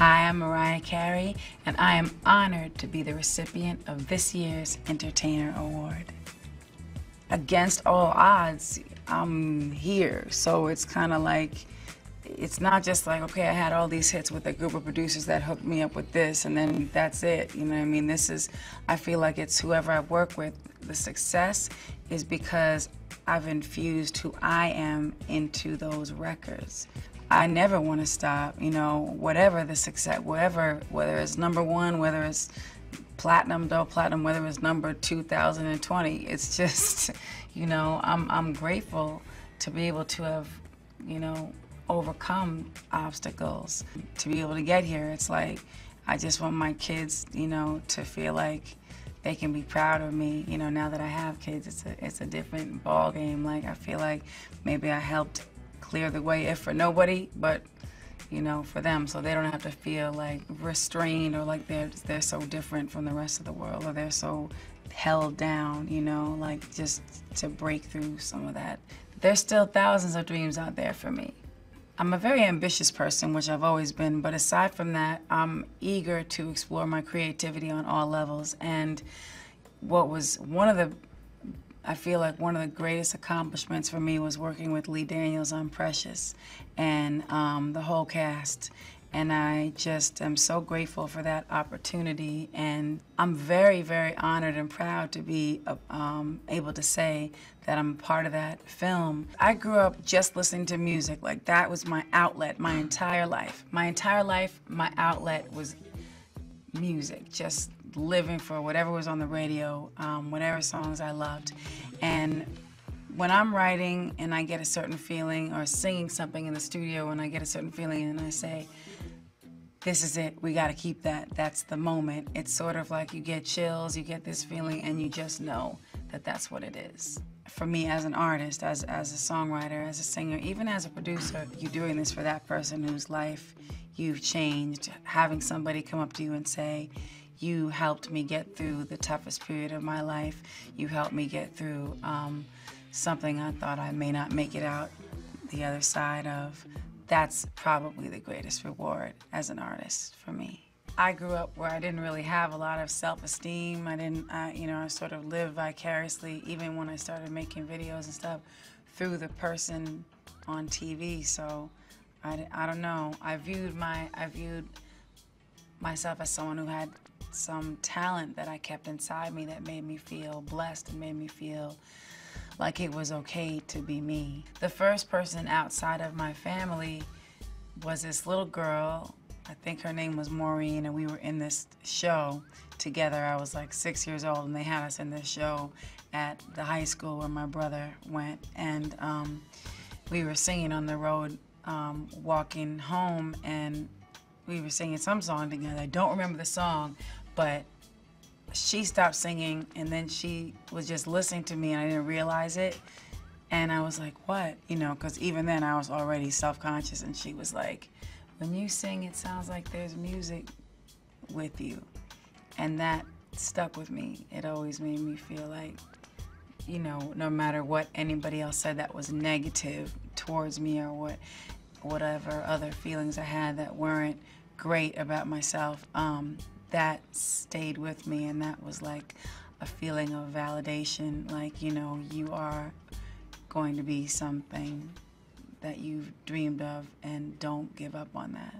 Hi, I'm Mariah Carey, and I am honored to be the recipient of this year's Entertainer Award. Against all odds, I'm here, so it's kind of like, it's not just like, okay, I had all these hits with a group of producers that hooked me up with this, and then that's it, you know what I mean? I feel like it's whoever I work with. The success is because I've infused who I am into those records. I never want to stop, you know, whatever the success, whether it's #1, whether it's platinum, double platinum, whether it's number 2020. It's just, you know, I'm grateful to be able to have, you know, overcome obstacles. To be able to get here, it's like, I just want my kids, you know, to feel like they can be proud of me. You know, now that I have kids, it's a different ball game. Like, I feel like maybe I helped clear the way, if for nobody, but you know, for them, so they don't have to feel like restrained or like they're so different from the rest of the world, or they're so held down, you know, like just to break through some of that. There's still thousands of dreams out there for me. I'm a very ambitious person, which I've always been, but aside from that, I'm eager to explore my creativity on all levels. And what was I feel like one of the greatest accomplishments for me was working with Lee Daniels on Precious and the whole cast. And I just am so grateful for that opportunity. And I'm very, very honored and proud to be able to say that I'm part of that film. I grew up just listening to music. Like, that was my outlet my entire life. My entire life, my outlet was music, just living for whatever was on the radio, whatever songs I loved. And when I'm writing and I get a certain feeling, or singing something in the studio and I get a certain feeling and I say, this is it, we gotta keep that, that's the moment. It's sort of like you get chills, you get this feeling, and you just know that that's what it is. For me as an artist, as a songwriter, as a singer, even as a producer, you're doing this for that person whose life you've changed. Having somebody come up to you and say, you helped me get through the toughest period of my life. You helped me get through something I thought I may not make it out the other side of. That's probably the greatest reward as an artist for me. I grew up where I didn't really have a lot of self-esteem. I sort of lived vicariously, even when I started making videos and stuff, through the person on TV. So I don't know. I viewed myself as someone who had some talent that I kept inside me that made me feel blessed and made me feel like it was okay to be me. The first person outside of my family was this little girl. I think her name was Maureen, and we were in this show together. I was like 6 years old, and they had us in this show at the high school where my brother went. And we were singing on the road, walking home, and we were singing some song together. I don't remember the song, but she stopped singing, and then she was just listening to me, and I didn't realize it. And I was like, what? You know, because even then I was already self-conscious, and she was like, when you sing, it sounds like there's music with you. And that stuck with me. It always made me feel like, you know, no matter what anybody else said that was negative towards me, or whatever other feelings I had that weren't great about myself, that stayed with me, and that was like a feeling of validation, like, you know, you are going to be something that you've dreamed of, and don't give up on that.